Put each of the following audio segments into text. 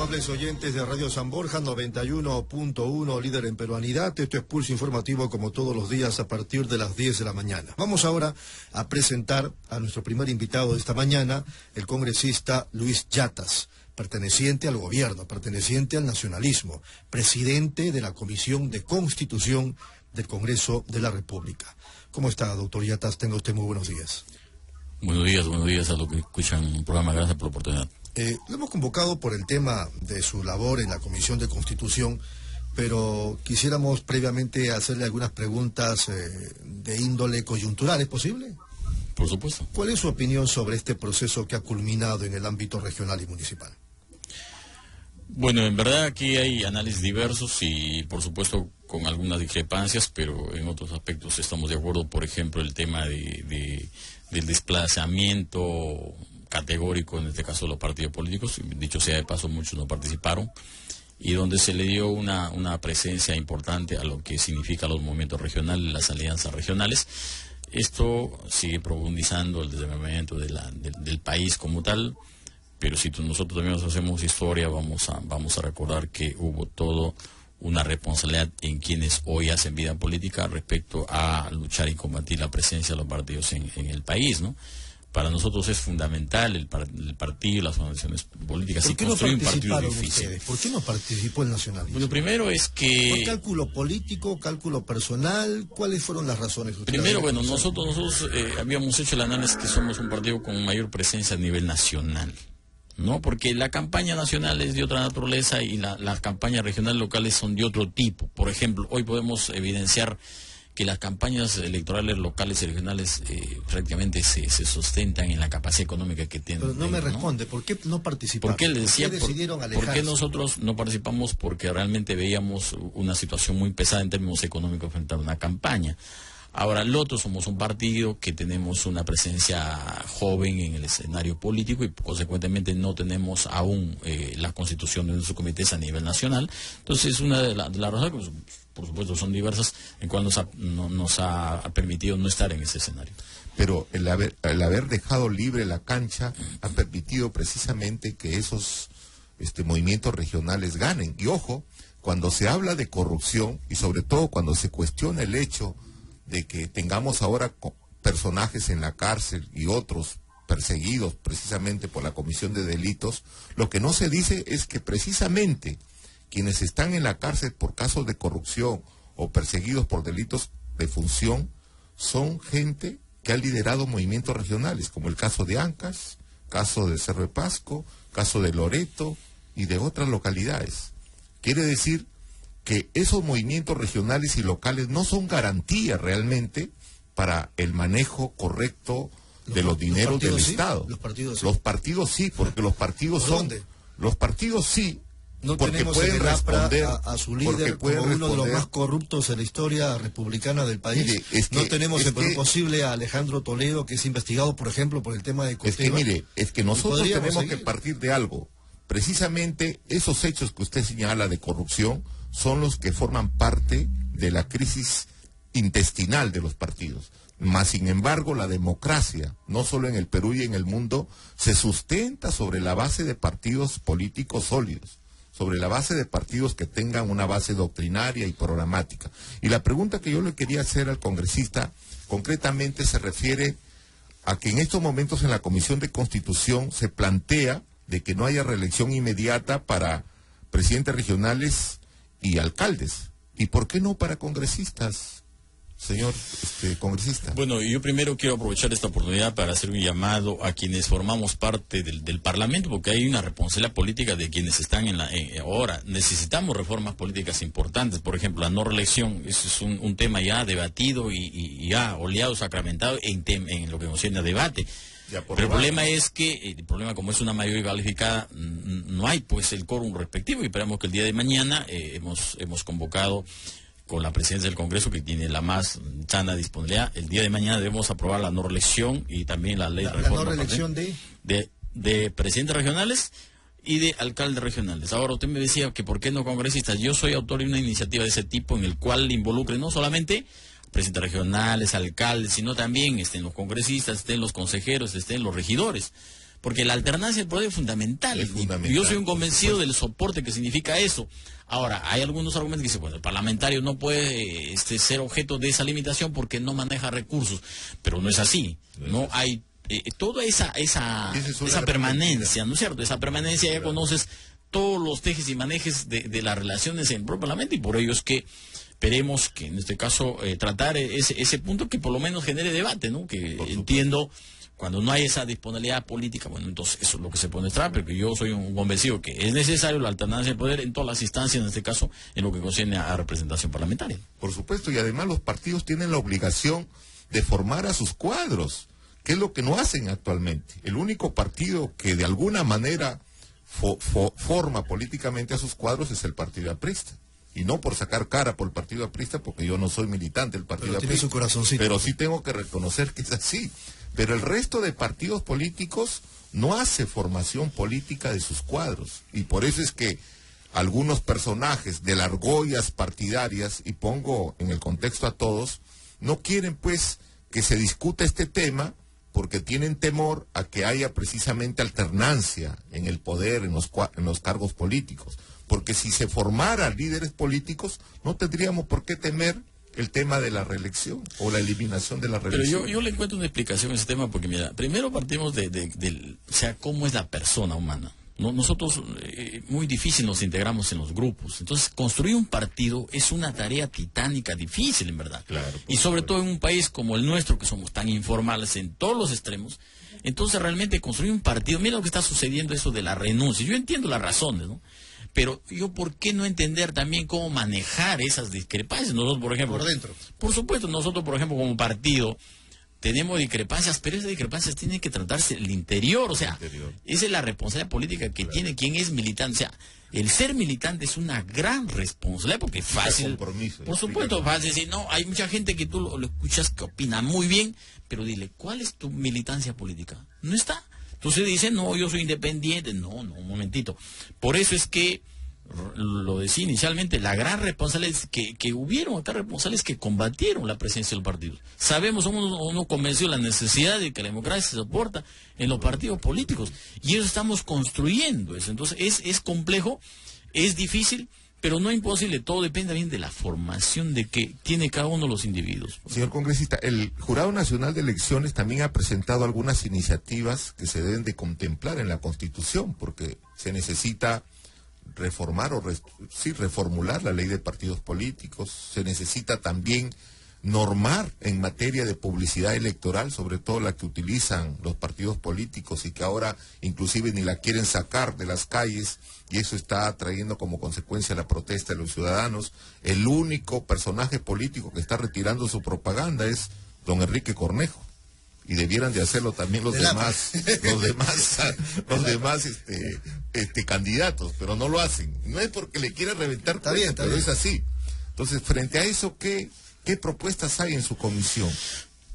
Amables oyentes de Radio San Borja 91.1, líder en peruanidad. Esto es Pulso Informativo como todos los días a partir de las 10 de la mañana. Vamos ahora a presentar a nuestro primer invitado de esta mañana, el congresista Luis Yatas, perteneciente al gobierno, perteneciente al nacionalismo, presidente de la Comisión de Constitución del Congreso de la República. ¿Cómo está, doctor Yatas? Tenga usted muy buenos días. Buenos días a los que escuchan el programa. Gracias por la oportunidad. Lo hemos convocado por el tema de su labor en la Comisión de Constitución, pero quisiéramos previamente hacerle algunas preguntas de índole coyuntural. ¿Es posible? Por supuesto. ¿Cuál es su opinión sobre este proceso que ha culminado en el ámbito regional y municipal? Bueno, en verdad aquí hay análisis diversos y por supuesto con algunas discrepancias, pero en otros aspectos estamos de acuerdo. Por ejemplo, el tema del desplazamiento categórico, en este caso de los partidos políticos, dicho sea de paso, muchos no participaron, y donde se le dio una presencia importante a lo que significan los movimientos regionales, las alianzas regionales. Esto sigue profundizando el desmembramiento del país como tal, pero si nosotros también nos hacemos historia, vamos a recordar que hubo todo una responsabilidad en quienes hoy hacen vida política respecto a luchar y combatir la presencia de los partidos en el país, ¿no? Para nosotros es fundamental el partido, las organizaciones políticas. ¿Por qué no construir un partido difícil? Ustedes? ¿Por qué no participó el nacionalismo? Bueno, primero es que... ¿Fue cálculo político, cálculo personal? ¿Cuáles fueron las razones? Primero, bueno, nosotros habíamos hecho el análisis que somos un partido con mayor presencia a nivel nacional, ¿no? Porque la campaña nacional es de otra naturaleza y las campañas regionales locales son de otro tipo. Por ejemplo, hoy podemos evidenciar que las campañas electorales locales y regionales prácticamente se sustentan en la capacidad económica que tienen. Pero no me responde, ¿por qué no participaron? ¿Por qué le decía? ¿Por qué decidieron alejarse? ¿Por qué nosotros no participamos? Porque realmente veíamos una situación muy pesada en términos económicos frente a una campaña. Ahora, nosotros somos un partido que tenemos una presencia joven en el escenario político y consecuentemente no tenemos aún la constitución de nuestros comités a nivel nacional. Entonces, una de las razones, por supuesto, son diversas, en cual nos ha permitido no estar en ese escenario. Pero el haber dejado libre la cancha ha permitido precisamente que esos movimientos regionales ganen. Y ojo, cuando se habla de corrupción y sobre todo cuando se cuestiona el hecho de que tengamos ahora personajes en la cárcel y otros perseguidos precisamente por la comisión de delitos, lo que no se dice es que precisamente quienes están en la cárcel por casos de corrupción o perseguidos por delitos de función son gente que ha liderado movimientos regionales, como el caso de Ancas, caso de Cerro de Pasco, caso de Loreto y de otras localidades. Quiere decir que esos movimientos regionales y locales no son garantía realmente para el manejo correcto de los dineros del Estado. Los partidos sí. Los partidos sí, porque los partidos son... ¿Dónde? Los partidos sí. No porque tenemos pueden en el APRA responder a su líder como uno de los más corruptos en la historia republicana del país. Mire, no tenemos en Perú posible a Alejandro Toledo, que es investigado, por ejemplo, por el tema de Coteva. Es que nosotros tenemos que partir de algo. Precisamente esos hechos que usted señala de corrupción son los que forman parte de la crisis intestinal de los partidos. Mas, sin embargo, la democracia, no solo en el Perú y en el mundo, se sustenta sobre la base de partidos políticos sólidos, sobre la base de partidos que tengan una base doctrinaria y programática. Y la pregunta que yo le quería hacer al congresista, concretamente se refiere a que en estos momentos en la Comisión de Constitución se plantea de que no haya reelección inmediata para presidentes regionales y alcaldes. ¿Y por qué no para congresistas, señor congresista? Bueno, yo primero quiero aprovechar esta oportunidad para hacer un llamado a quienes formamos parte del Parlamento, porque hay una responsabilidad política de quienes están ahora. Necesitamos reformas políticas importantes, por ejemplo, la no reelección, eso es un tema ya debatido y ya oleado, sacramentado en lo que nos tiene a debate. Pero el problema es que, como es una mayoría calificada, no hay pues el quórum respectivo y esperamos que el día de mañana hemos convocado con la presidencia del Congreso, que tiene la más sana disponibilidad. El día de mañana debemos aprobar la no reelección y también la ley de reforma. ¿La no reelección de presidentes regionales y de alcaldes regionales? Ahora, usted me decía que por qué no congresistas. Yo soy autor de una iniciativa de ese tipo en el cual involucre no solamente presidentes regionales, alcaldes, sino también estén los congresistas, estén los consejeros, estén los regidores. porque la alternancia del poder es fundamental. Es fundamental. Y yo soy un convencido del soporte que significa eso. Ahora, hay algunos argumentos que dicen, bueno, el parlamentario no puede ser objeto de esa limitación porque no maneja recursos, pero no es así. No hay toda esa permanencia, ¿no es cierto? Esa permanencia, ya conoces todos los tejes y manejes de las relaciones en el propio parlamento, y por ello es que esperemos que en este caso tratar ese punto que por lo menos genere debate, ¿no? Que entiendo, cuando no hay esa disponibilidad política, bueno, entonces eso es lo que se pone extra, pero yo soy un convencido que es necesario la alternancia de poder en todas las instancias, en este caso en lo que concierne a representación parlamentaria. Por supuesto, y además los partidos tienen la obligación de formar a sus cuadros, que es lo que no hacen actualmente. El único partido que de alguna manera forma políticamente a sus cuadros es el Partido Aprista. Y no por sacar cara por el Partido Aprista, porque yo no soy militante del Partido Aprista. Tiene su corazoncito. Pero sí tengo que reconocer que es así. Pero el resto de partidos políticos no hace formación política de sus cuadros. Y por eso es que algunos personajes de las argollas partidarias, y pongo en el contexto a todos, no quieren pues que se discuta este tema, porque tienen temor a que haya precisamente alternancia en el poder, en los cargos políticos. Porque si se formaran líderes políticos, no tendríamos por qué temer el tema de la reelección o la eliminación de la reelección. Pero yo le encuentro una explicación a ese tema, porque mira, primero partimos de cómo es la persona humana. Nosotros muy difícil nos integramos en los grupos. Entonces, construir un partido es una tarea titánica, difícil en verdad. Claro, y sobre todo en un país como el nuestro, que somos tan informales en todos los extremos. Entonces, realmente construir un partido, mira lo que está sucediendo, eso de la renuncia. Yo entiendo las razones, ¿no? Pero yo, ¿por qué no entender también cómo manejar esas discrepancias? Nosotros, por ejemplo... Por dentro. Por supuesto, nosotros, por ejemplo, como partido, tenemos discrepancias, pero esas discrepancias tienen que tratarse el interior, o sea, esa es la responsabilidad política que tiene quien es militante. O sea, el ser militante es una gran responsabilidad, porque es fácil, por supuesto, fácil decir, no, hay mucha gente que tú lo escuchas que opina muy bien, pero dile, ¿cuál es tu militancia política? No está. Entonces dicen, no, yo soy independiente. No, un momentito. Por eso es que, lo decía inicialmente, la gran responsabilidad es que hubieron acá responsables que combatieron la presencia del partido. Sabemos, somos uno convencido de la necesidad de que la democracia se soporta en los partidos políticos, y eso estamos construyendo eso. Entonces es complejo, es difícil, pero no imposible. Todo depende también de la formación de que tiene cada uno de los individuos. Señor congresista, el Jurado Nacional de Elecciones también ha presentado algunas iniciativas que se deben de contemplar en la Constitución, porque se necesita reformar o reformular la ley de partidos políticos. Se necesita también normar en materia de publicidad electoral, sobre todo la que utilizan los partidos políticos y que ahora inclusive ni la quieren sacar de las calles, y eso está trayendo como consecuencia la protesta de los ciudadanos. El único personaje político que está retirando su propaganda es don Enrique Cornejo, y debieran de hacerlo también los demás candidatos, pero no lo hacen. No es porque le quieran reventar, está bien, pero es así. Entonces, frente a eso, ¿qué propuestas hay en su comisión?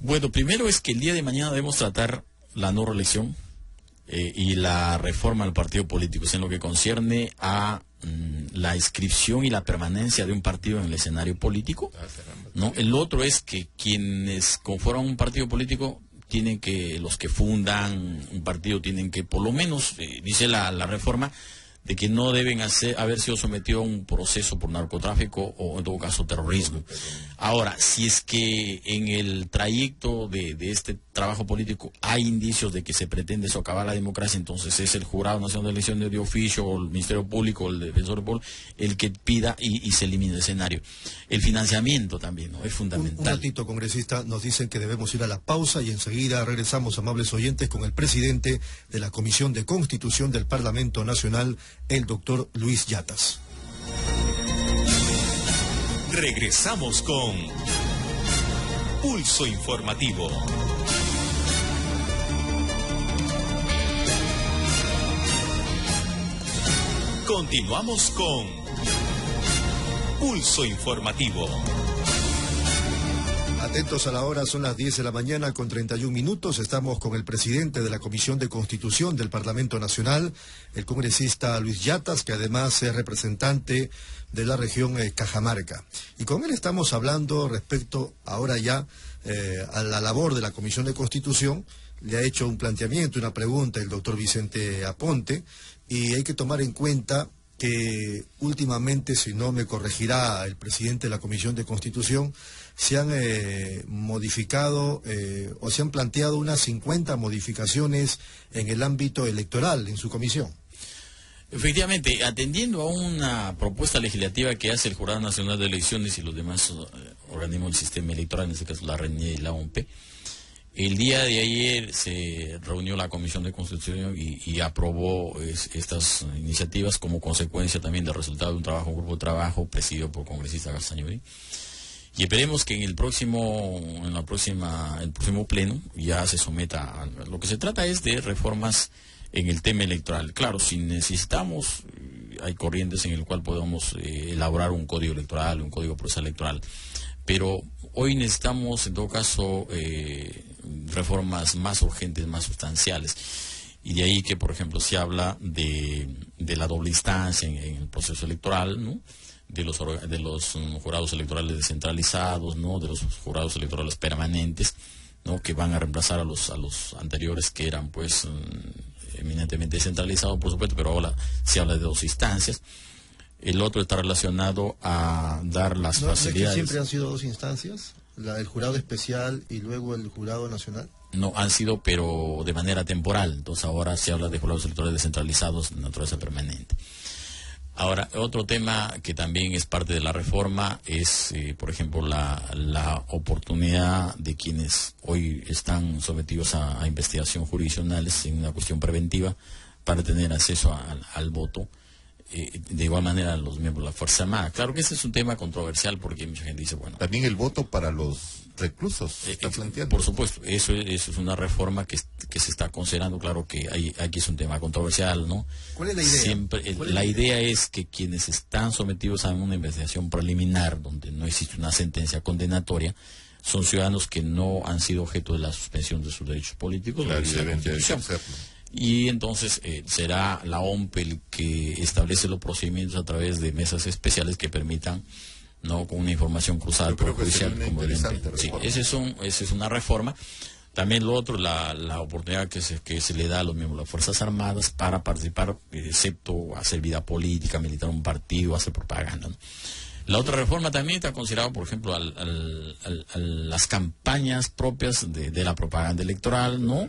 Bueno, primero es que el día de mañana debemos tratar la no reelección y la reforma del partido político, en lo que concierne a la inscripción y la permanencia de un partido en el escenario político, ¿no? El otro es que quienes conforman un partido político los que fundan un partido tienen que, por lo menos, dice la reforma, de que no deben haber sido sometidos a un proceso por narcotráfico o, en todo caso, terrorismo. Ahora, si es que en el trayecto de este trabajo político hay indicios de que se pretende socavar la democracia, entonces es el Jurado Nacional de Elecciones de oficio, o el Ministerio Público, o el Defensor del Pueblo, el que pida y se elimine el escenario. El financiamiento también, ¿no?, es fundamental. Un ratito, congresista, nos dicen que debemos ir a la pausa y enseguida regresamos, amables oyentes, con el presidente de la Comisión de Constitución del Parlamento Nacional, el doctor Luis Yatas. Regresamos con Pulso Informativo. Continuamos con Pulso Informativo. Atentos a la hora, son las 10 de la mañana con 31 minutos. Estamos con el presidente de la Comisión de Constitución del Parlamento Nacional, el congresista Luis Yatas, que además es representante de la región Cajamarca. Y con él estamos hablando respecto ahora ya a la labor de la Comisión de Constitución, le ha hecho un planteamiento, una pregunta el doctor Vicente Aponte, y hay que tomar en cuenta que últimamente, si no me corregirá el presidente de la Comisión de Constitución, se han modificado o se han planteado unas 50 modificaciones en el ámbito electoral en su comisión. Efectivamente, atendiendo a una propuesta legislativa que hace el Jurado Nacional de Elecciones y los demás organismos del sistema electoral, en este caso la RNE y la OMP, el día de ayer se reunió la Comisión de Constitución y aprobó estas iniciativas como consecuencia también del resultado de un grupo de trabajo presidido por el congresista Castañurí. Y esperemos que en el próximo pleno ya se someta a lo que se trata es de reformas en el tema electoral. Claro, si necesitamos, hay corrientes en el cual podemos elaborar un código electoral, un código procesal electoral, pero hoy necesitamos en todo caso reformas más urgentes, más sustanciales, y de ahí que, por ejemplo, se habla de la doble instancia en el proceso electoral, ¿no?, de los jurados electorales descentralizados, ¿no?, de los jurados electorales permanentes, ¿no?, que van a reemplazar a los anteriores, que eran pues eminentemente descentralizados, por supuesto, pero ahora se habla de dos instancias. El otro está relacionado a dar las facilidades. ¿No es que siempre han sido dos instancias? El jurado especial y luego el jurado nacional. No, han sido, pero de manera temporal. Entonces ahora se habla de jurados electorales descentralizados de naturaleza permanente. Ahora, otro tema que también es parte de la reforma es, por ejemplo, la oportunidad de quienes hoy están sometidos a investigación jurisdiccionales en una cuestión preventiva para tener acceso al voto. De igual manera los miembros de la Fuerza Armada. Claro que ese es un tema controversial porque mucha gente dice, bueno... También el voto para los reclusos se está planteando. Por supuesto, eso es una reforma que se está considerando. Claro que aquí es un tema controversial, ¿no? ¿Cuál es la idea? Siempre, la idea es que quienes están sometidos a una investigación preliminar donde no existe una sentencia condenatoria son ciudadanos que no han sido objeto de la suspensión de sus derechos políticos. Claro, deben de hacerlo. Y entonces será la OMP el que establece los procedimientos a través de mesas especiales que permitan, no con una información cruzada por judicial como el MP. Sí, esa es una reforma. También lo otro, la oportunidad que se le da a los miembros de las Fuerzas Armadas para participar, excepto hacer vida política, militar un partido, hacer propaganda, ¿no? La otra reforma también está considerada, por ejemplo, a las campañas propias de la propaganda electoral, ¿no?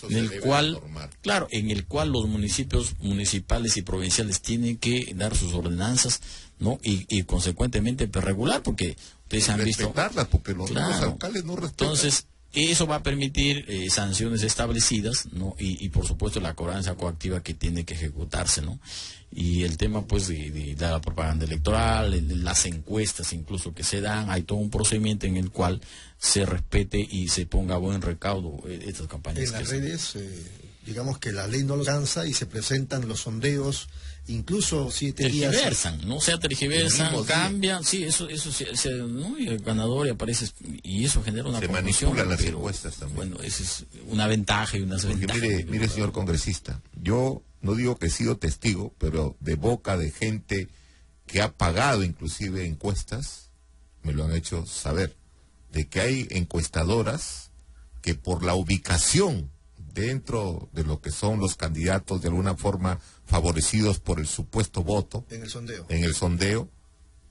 En el cual, claro, en el cual los municipios municipales y provinciales tienen que dar sus ordenanzas, ¿no? Y consecuentemente pues, regular, porque ustedes han visto... Respetarlas, porque los alcaldes no respetan. Entonces, eso va a permitir sanciones establecidas, ¿no? Y por supuesto la cobranza coactiva que tiene que ejecutarse, ¿no? Y el tema pues de la propaganda electoral, las encuestas incluso que se dan, hay todo un procedimiento en el cual se respete y se ponga a buen recaudo estas campañas. En las redes, digamos que la ley no alcanza y se presentan los sondeos, incluso 7 días... Tergiversan, ¿no? O sea, tergiversan, cambian, sí, eso ¿no? Y el ganador y aparece, y eso genera una confusión. Se manipulan las encuestas también. Bueno, esa es una ventaja y una desventaja. Mire, señor congresista, yo no digo que he sido testigo, pero de boca de gente que ha pagado inclusive encuestas, me lo han hecho saber, de que hay encuestadoras que por la ubicación dentro de lo que son los candidatos de alguna forma favorecidos por el supuesto voto, en el sondeo,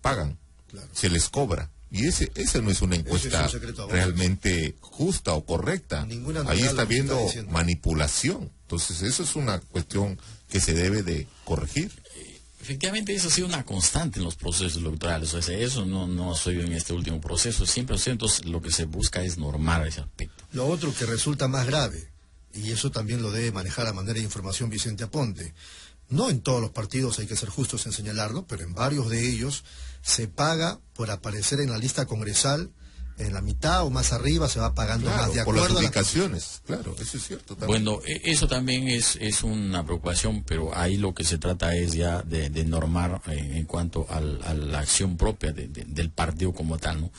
pagan, claro. Se les cobra. Y ese no es una encuesta realmente justa o correcta. Ahí está habiendo manipulación. Entonces eso es una cuestión que se debe de corregir. Efectivamente, eso ha sido una constante en los procesos electorales. O sea, eso no soy en este último proceso, siempre ha sido. Entonces lo que se busca es normar ese aspecto. Lo otro que resulta más grave, y eso también lo debe manejar a manera de información Vicente Aponte, no en todos los partidos, hay que ser justos en señalarlo, pero en varios de ellos se paga por aparecer en la lista congresal, en la mitad o más arriba se va pagando más de acuerdo por las ubicaciones, claro, eso es cierto también. Bueno, eso también es una preocupación, pero ahí lo que se trata es ya de normar en cuanto a la acción propia del partido como tal, ¿no?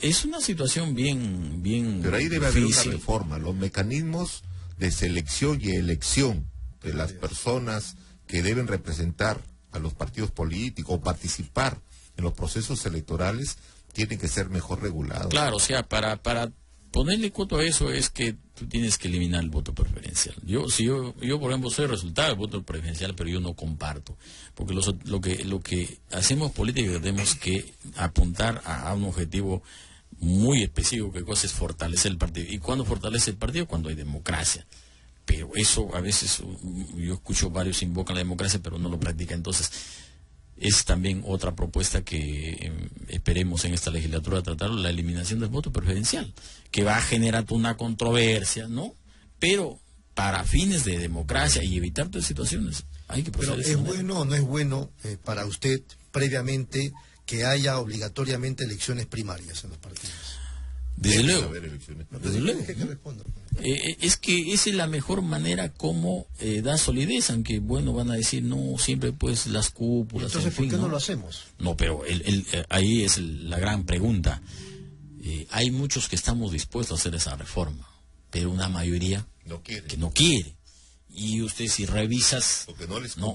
Es una situación bien pero ahí debe difícil. haber una reforma, los mecanismos de selección y elección de las personas que deben representar a los partidos políticos o participar en los procesos electorales tienen que ser mejor regulados. Claro, o sea, para ponerle coto a eso es que tú tienes que eliminar el voto preferencial. Yo, por ejemplo, soy resultado del voto preferencial, pero yo no comparto. Porque lo que hacemos política tenemos que apuntar a un objetivo muy específico, que cosa es fortalecer el partido. ¿Y cuándo fortalece el partido? Cuando hay democracia. Pero eso a veces, yo escucho varios invocan la democracia, pero no lo practican. Entonces, es también otra propuesta que esperemos en esta legislatura tratar, la eliminación del voto preferencial, que va a generar una controversia, ¿no? Pero para fines de democracia y evitar todas situaciones, hay que proceder. Pero ¿es bueno o no es bueno para usted previamente que haya obligatoriamente elecciones primarias en los partidos? Desde luego. Desde luego. ¿Qué respondo? Es que esa es la mejor manera como da solidez, aunque bueno, van a decir, no, siempre pues las cúpulas. Entonces, ¿por qué no lo hacemos? No, pero ahí es la gran pregunta. Hay muchos que estamos dispuestos a hacer esa reforma, pero una mayoría que no quiere. Y usted si revisas,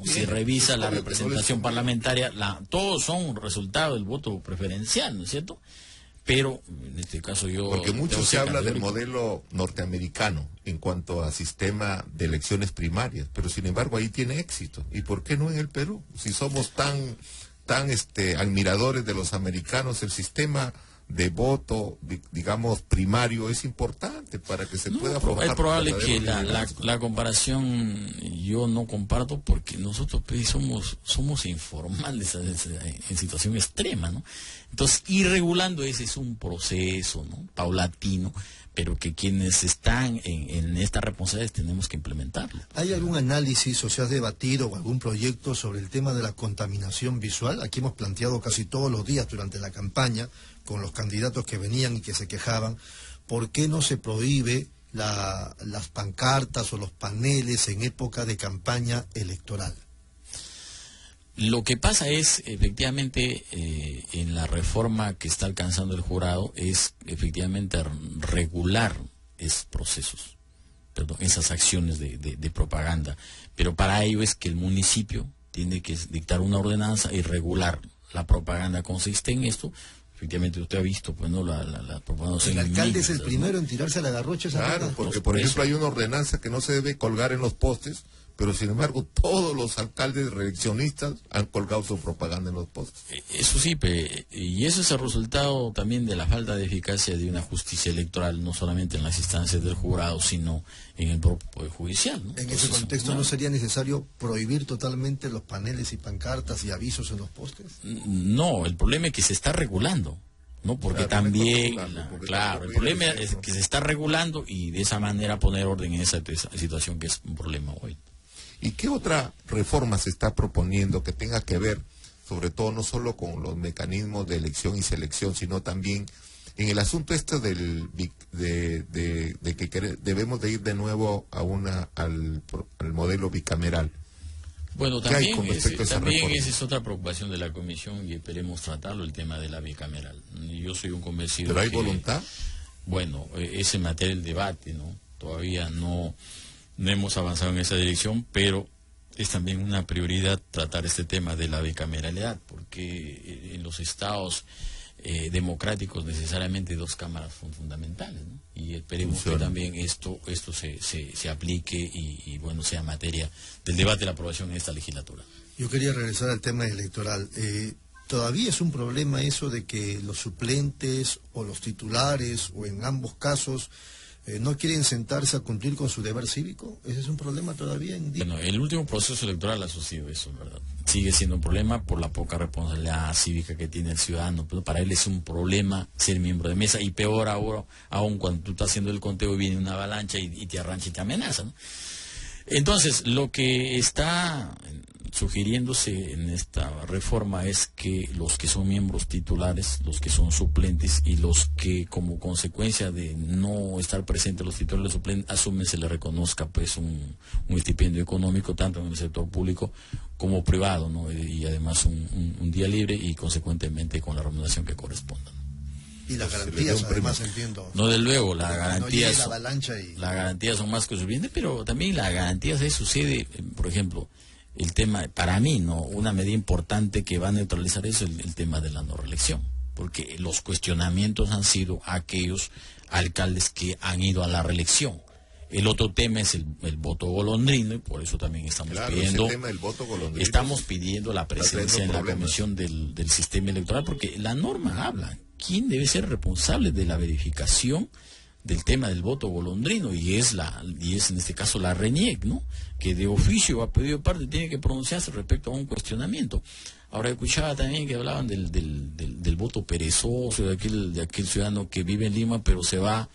si revisa la representación parlamentaria, todos son resultado del voto preferencial, ¿no es cierto? Pero en este caso yo... Porque mucho se habla del modelo norteamericano en cuanto a sistema de elecciones primarias, pero sin embargo ahí tiene éxito. ¿Y por qué no en el Perú? Si somos tan admiradores de los americanos, el sistema de voto, digamos, primario es importante para que se pueda aprobar. Es probable que la comparación yo no comparto, porque nosotros pues, somos informales en situación extrema, ¿no? Entonces, ir regulando ese es un proceso, ¿no? Paulatino, pero que quienes están en esta responsabilidad tenemos que implementarlo. ¿Hay algún análisis o se ha debatido o algún proyecto sobre el tema de la contaminación visual? Aquí hemos planteado casi todos los días durante la campaña, con los candidatos que venían y que se quejaban, ¿por qué no se prohíbe las pancartas o los paneles en época de campaña electoral? Lo que pasa es, efectivamente, en la reforma que está alcanzando el jurado, es efectivamente regular esos procesos, esas acciones de propaganda. Pero para ello es que el municipio tiene que dictar una ordenanza y regular la propaganda. Consiste en esto. Efectivamente, usted ha visto, pues, ¿no? La propaganda. El alcalde es el primero en tirarse a la garrocha. Claro, porque, por ejemplo, hay una ordenanza que no se debe colgar en los postes, pero sin embargo todos los alcaldes reeleccionistas han colgado su propaganda en los postes. Eso sí, y eso es el resultado también de la falta de eficacia de una justicia electoral, no solamente en las instancias del jurado, sino en el propio Poder Judicial, ¿no? En ese contexto, ¿no sería necesario prohibir totalmente los paneles y pancartas y avisos en los postes? No, el problema es que se está regulando. No, porque también, el problema es que se está regulando y de esa manera poner orden en esa situación que es un problema hoy. ¿Y qué otra reforma se está proponiendo que tenga que ver, sobre todo, no solo con los mecanismos de elección y selección, sino también en el asunto de que debemos de ir de nuevo al modelo bicameral? Bueno, también esa es otra preocupación de la comisión y esperemos tratarlo, el tema de la bicameral. Yo soy un convencido. ¿Pero hay voluntad? Bueno, es en materia del debate, ¿no? Todavía no hemos avanzado en esa dirección, pero es también una prioridad tratar este tema de la bicameralidad, porque en los estados democráticos necesariamente dos cámaras son fundamentales, ¿no? Y esperemos que también esto se aplique y bueno, sea materia del debate y la aprobación en esta legislatura. Yo quería regresar al tema electoral. ¿Todavía es un problema eso de que los suplentes o los titulares, o en ambos casos, no quieren sentarse a cumplir con su deber cívico? ¿Ese es un problema todavía? Bueno, el último proceso electoral ha sucedido eso, ¿verdad? Sigue siendo un problema por la poca responsabilidad cívica que tiene el ciudadano, pero para él es un problema ser miembro de mesa, y peor ahora, aún cuando tú estás haciendo el conteo y viene una avalancha y te arrancha y te amenaza, ¿no? Entonces, lo que está sugiriéndose en esta reforma es que los que son miembros titulares, los que son suplentes y los que como consecuencia de no estar presentes los titulares suplentes asumen, se les reconozca pues un estipendio económico tanto en el sector público como privado, ¿no? Y además un día libre y consecuentemente con la remuneración que corresponda. Y las garantías, además, entiendo. No, de luego, las garantías, las garantías son más que suficientes, pero también las garantías sucede, por ejemplo, el tema, para mí, no, una medida importante que va a neutralizar eso, el tema de la no reelección. porque los cuestionamientos han sido aquellos alcaldes que han ido a la reelección. El otro tema es el voto golondrino, y por eso también estamos pidiendo, ese tema del voto golondrino, estamos pidiendo la presencia en la comisión del sistema electoral, porque la norma habla quién debe ser responsable de la verificación del tema del voto golondrino, y es en este caso la RENIEC, ¿no? Que de oficio ha pedido parte, tiene que pronunciarse respecto a un cuestionamiento. Ahora escuchaba también que hablaban del voto perezoso, de aquel ciudadano que vive en Lima pero se va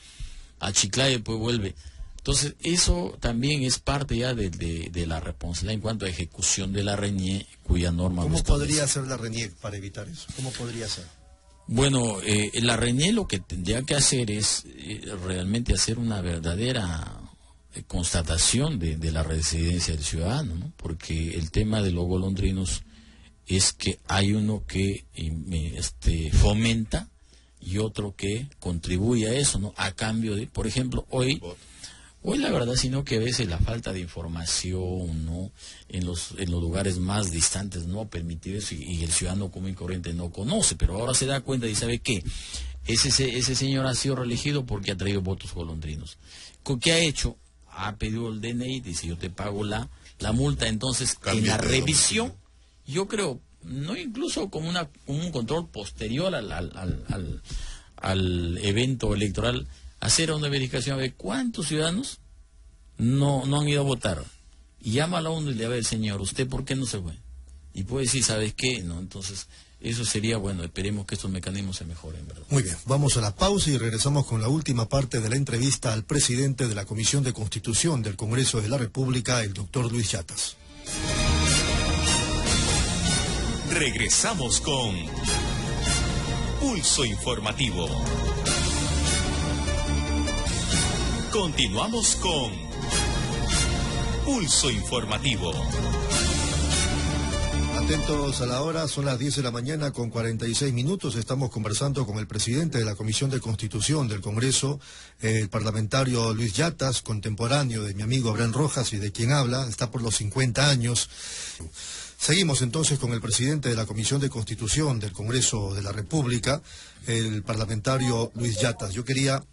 a Chiclayo y después vuelve. Entonces, eso también es parte ya de la responsabilidad en cuanto a ejecución de la RENIEC, cuya norma... ¿Cómo podría hacer la RENIEC para evitar eso? ¿Cómo podría ser? Bueno, la RENIEC lo que tendría que hacer es realmente hacer una verdadera constatación de la residencia del ciudadano, ¿no? Porque el tema de los golondrinos es que hay uno que fomenta y otro que contribuye a eso, ¿no? A cambio de, por ejemplo, hoy la verdad, sino que a veces la falta de información, ¿no? En los lugares más distantes no ha permitido eso, y el ciudadano común y corriente no conoce, pero ahora se da cuenta y sabe que ese señor ha sido reelegido porque ha traído votos golondrinos. ¿Qué ha hecho? Ha pedido el DNI, dice yo te pago la multa, entonces en la revisión, yo creo, no incluso como un control posterior al evento electoral, hacer una verificación de cuántos ciudadanos no han ido a votar. Y llama a uno y le va a decir, señor, ¿usted por qué no se fue? Y puede decir, ¿sabes qué? No, entonces, eso sería bueno. Esperemos que estos mecanismos se mejoren, ¿verdad? Muy bien, vamos a la pausa y regresamos con la última parte de la entrevista al presidente de la Comisión de Constitución del Congreso de la República, el doctor Luis Yatas. Regresamos con Pulso Informativo. Continuamos con Pulso Informativo. Atentos a la hora, son las 10 de la mañana con 46 minutos. Estamos conversando con el presidente de la Comisión de Constitución del Congreso, el parlamentario Luis Yatas, contemporáneo de mi amigo Abraham Rojas y de quien habla, está por los 50 años. Seguimos entonces con el presidente de la Comisión de Constitución del Congreso de la República, el parlamentario Luis Yatas. Yo quería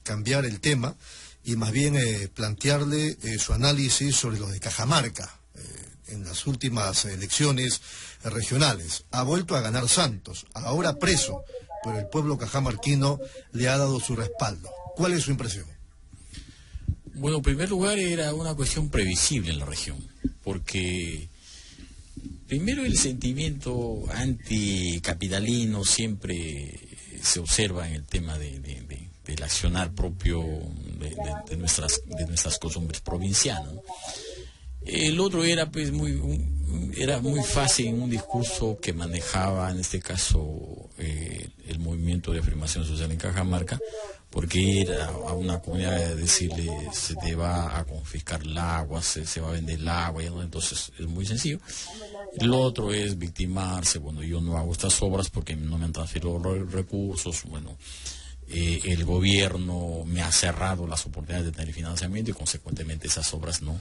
cambiar el tema y más bien plantearle su análisis sobre lo de Cajamarca. En las últimas elecciones regionales ha vuelto a ganar Santos, ahora preso, pero el pueblo cajamarquino le ha dado su respaldo. ¿Cuál es su impresión? Bueno, en primer lugar era una cuestión previsible en la región, porque primero el sentimiento anticapitalino siempre se observa en el tema del accionar propio de nuestras costumbres provincianas, ¿no? El otro era pues era muy fácil en un discurso que manejaba en este caso el movimiento de afirmación social en Cajamarca, porque ir a una comunidad a decirle se te va a confiscar el agua, se va a vender el agua, ¿no? Entonces es muy sencillo. El otro es victimarse, bueno, yo no hago estas obras porque no me han transferido recursos, bueno, el gobierno me ha cerrado las oportunidades de tener financiamiento y consecuentemente esas obras no.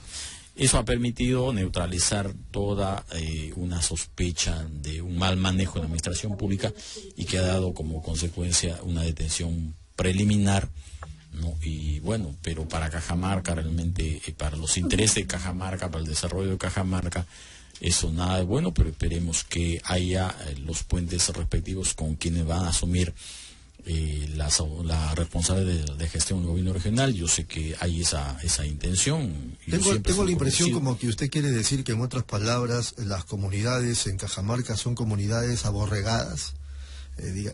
Eso ha permitido neutralizar toda una sospecha de un mal manejo en la administración pública y que ha dado como consecuencia una detención preliminar, ¿no? Y bueno, pero para Cajamarca realmente, para los intereses de Cajamarca, para el desarrollo de Cajamarca, eso nada es bueno, pero esperemos que haya los puentes respectivos con quienes van a asumir la responsabilidad de gestión del gobierno regional. Yo sé que hay esa intención. Tengo la impresión como que usted quiere decir que, en otras palabras, las comunidades en Cajamarca son comunidades aborregadas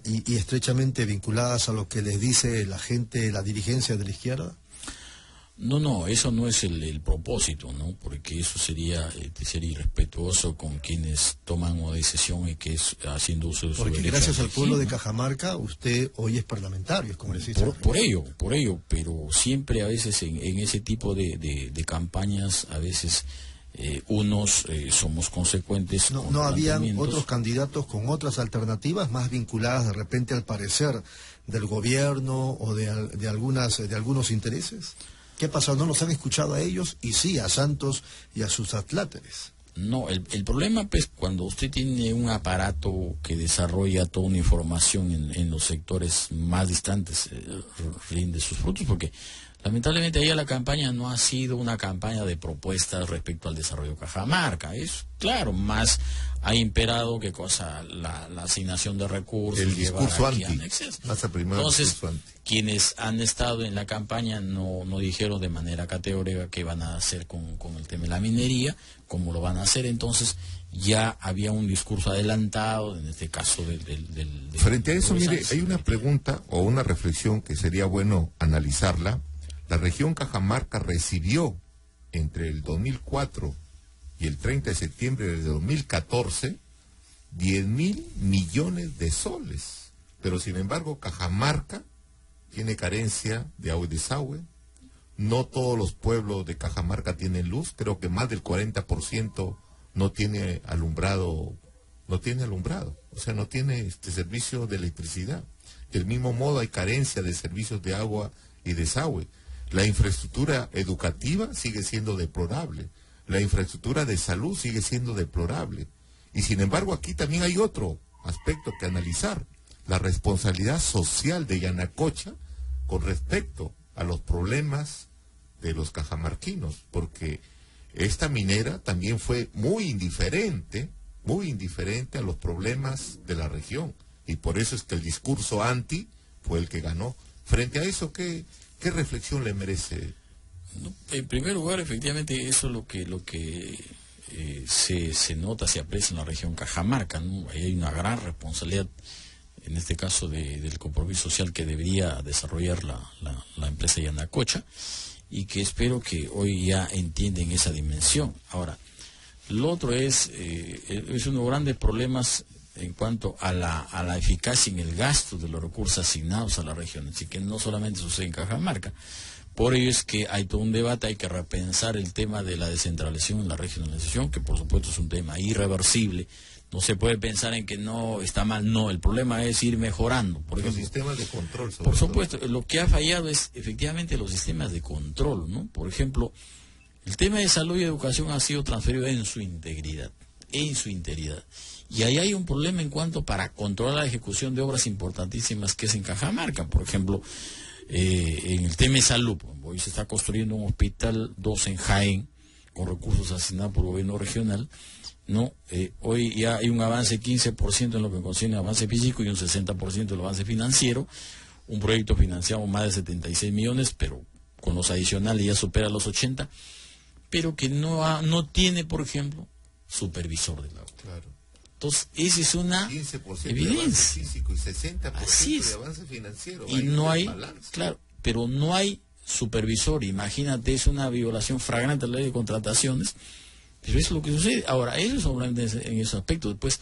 y estrechamente vinculadas a lo que les dice la gente, la dirigencia de la izquierda. No, eso no es el propósito, ¿no? Porque eso sería irrespetuoso con quienes toman una decisión y que es haciendo uso de su derecho. Porque gracias al pueblo de Cajamarca, usted hoy es parlamentario, es congresista. Por ello, pero siempre a veces en ese tipo de campañas, a veces unos somos consecuentes. ¿No habían otros candidatos con otras alternativas más vinculadas de repente al parecer del gobierno o de algunos intereses? ¿Qué pasa? ¿No los han escuchado a ellos? Y sí, a Santos y a sus atláteres. No, el problema, pues, cuando usted tiene un aparato que desarrolla toda una información en los sectores más distantes, rinde sus frutos, porque lamentablemente ahí la campaña no ha sido una campaña de propuestas respecto al desarrollo de Cajamarca. Es claro, más ha imperado que cosa la asignación de recursos. El discurso anti. Entonces, quienes han estado en la campaña no dijeron de manera categórica qué van a hacer con el tema de la minería, cómo lo van a hacer. Entonces ya había un discurso adelantado, en este caso del frente a eso, mire, hay una pregunta o una reflexión que sería bueno analizarla. La región Cajamarca recibió entre el 2004 y el 30 de septiembre de 2014 10.000 millones de soles. Pero sin embargo, Cajamarca tiene carencia de agua y desagüe. No todos los pueblos de Cajamarca tienen luz. Creo que más del 40% no tiene alumbrado. O sea, no tiene servicio de electricidad. Del mismo modo, hay carencia de servicios de agua y desagüe. La infraestructura educativa sigue siendo deplorable. La infraestructura de salud sigue siendo deplorable. Y sin embargo, aquí también hay otro aspecto que analizar. La responsabilidad social de Yanacocha con respecto a los problemas de los cajamarquinos. Porque esta minera también fue muy indiferente a los problemas de la región. Y por eso es que el discurso anti fue el que ganó. Frente a eso, ¿qué reflexión le merece? En primer lugar, efectivamente, eso es lo que se nota, se aprecia en la región Cajamarca, ¿no? Ahí hay una gran responsabilidad, en este caso del compromiso social que debería desarrollar la empresa Yanacocha, y que espero que hoy ya entienden esa dimensión. Ahora, lo otro es uno de los grandes problemas en cuanto a la eficacia en el gasto de los recursos asignados a la región, así que no solamente sucede en Cajamarca. Por ello es que hay todo un debate, hay que repensar el tema de la descentralización y la regionalización, que por supuesto es un tema irreversible. No se puede pensar en que no está mal, no, el problema es ir mejorando. Por ejemplo, los sistemas de control. Por supuesto, lo que ha fallado es efectivamente los sistemas de control, ¿no? Por ejemplo, el tema de salud y educación ha sido transferido en su integridad. Y ahí hay un problema en cuanto para controlar la ejecución de obras importantísimas que es en Cajamarca. Por ejemplo, en el tema de salud, hoy se está construyendo un hospital 2 en Jaén, con recursos asignados por el gobierno regional, ¿no? Hoy ya hay un avance 15% en lo que concierne avance físico y un 60% del avance financiero. Un proyecto financiado más de 76 millones, pero con los adicionales ya supera los 80, pero que no tiene, por ejemplo, supervisor del agua. Claro. Entonces, esa es una 15% evidencia. De avance físico y 60% Así es. de avance financiero. Y no hay, claro, pero no hay supervisor. Imagínate, es una violación flagrante de la ley de contrataciones. Pero eso es lo que sucede. Ahora, eso es solamente en ese aspecto. Después,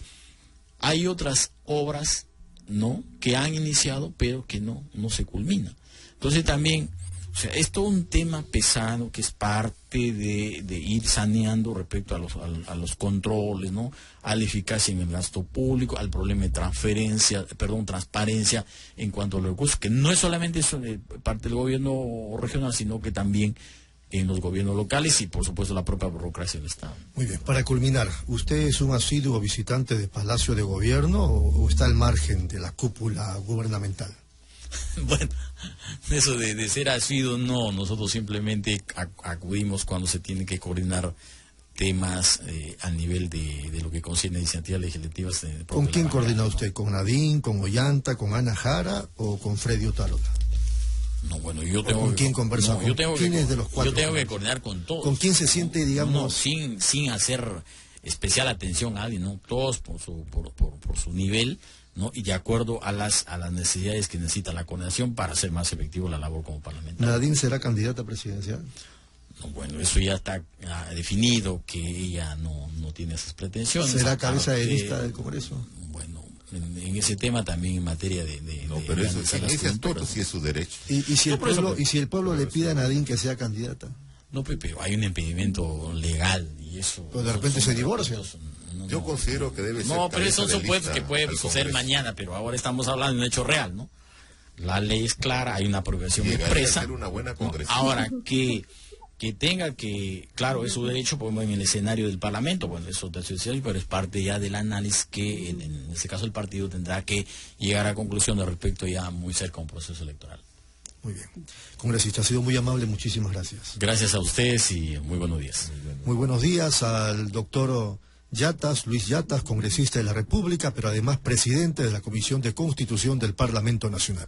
hay otras obras, ¿no?, que han iniciado, pero que no se culminan. Entonces también, o sea, es todo un tema pesado que es parte de ir saneando respecto a los controles, ¿no?, a la eficacia en el gasto público, al problema de transparencia en cuanto a los recursos, que no es solamente eso de parte del gobierno regional, sino que también en los gobiernos locales y por supuesto la propia burocracia del Estado. Muy bien, para culminar, ¿usted es un asiduo visitante de Palacio de Gobierno o está al margen de la cúpula gubernamental? Bueno, eso de ser asiduo, no, nosotros simplemente acudimos cuando se tiene que coordinar temas a nivel de lo que concierne a iniciativas legislativas. ¿Con quién coordina usted? ¿Con Nadine, con Ollanta, con Ana Jara o con Freddy Otárola? No, bueno, yo tengo ¿Con quién conversa? No, ¿Quién es de los cuatro? Yo tengo que coordinar con todos. ¿Con quién se siente, digamos? No, sin hacer especial atención a alguien, ¿no? Todos por su nivel, ¿no? Y de acuerdo a las necesidades que necesita la coordinación para hacer más efectivo la labor como parlamentario. ¿Nadine será candidata presidencial? No, bueno, eso ya está definido, que ella no tiene esas pretensiones. ¿Será cabeza de lista del Congreso? Bueno, en ese tema también en materia de pero eso en ese aspecto sí es su derecho. ¿Y si el pueblo le pide a Nadine que sea candidata? No, pero hay un impedimento legal y eso. Pero de repente se divorcia. Yo considero que debe ser. No, pero esos son supuestos que puede suceder Congreso mañana, pero ahora estamos hablando de un hecho real, ¿no? La ley es clara, hay una aprobación Llegaría expresa. a ser una buena congresista. Ahora que que tenga que, claro, es su derecho, pues, en el escenario del Parlamento, bueno, eso te estoy, pero es parte ya del análisis que en este caso el partido tendrá que llegar a conclusiones respecto ya muy cerca a un proceso electoral. Muy bien. Congresista, ha sido muy amable, muchísimas gracias. Gracias a ustedes y muy buenos días. Muy buenos días al doctor Yatas, Luis Yatas, congresista de la República, pero además presidente de la Comisión de Constitución del Parlamento Nacional.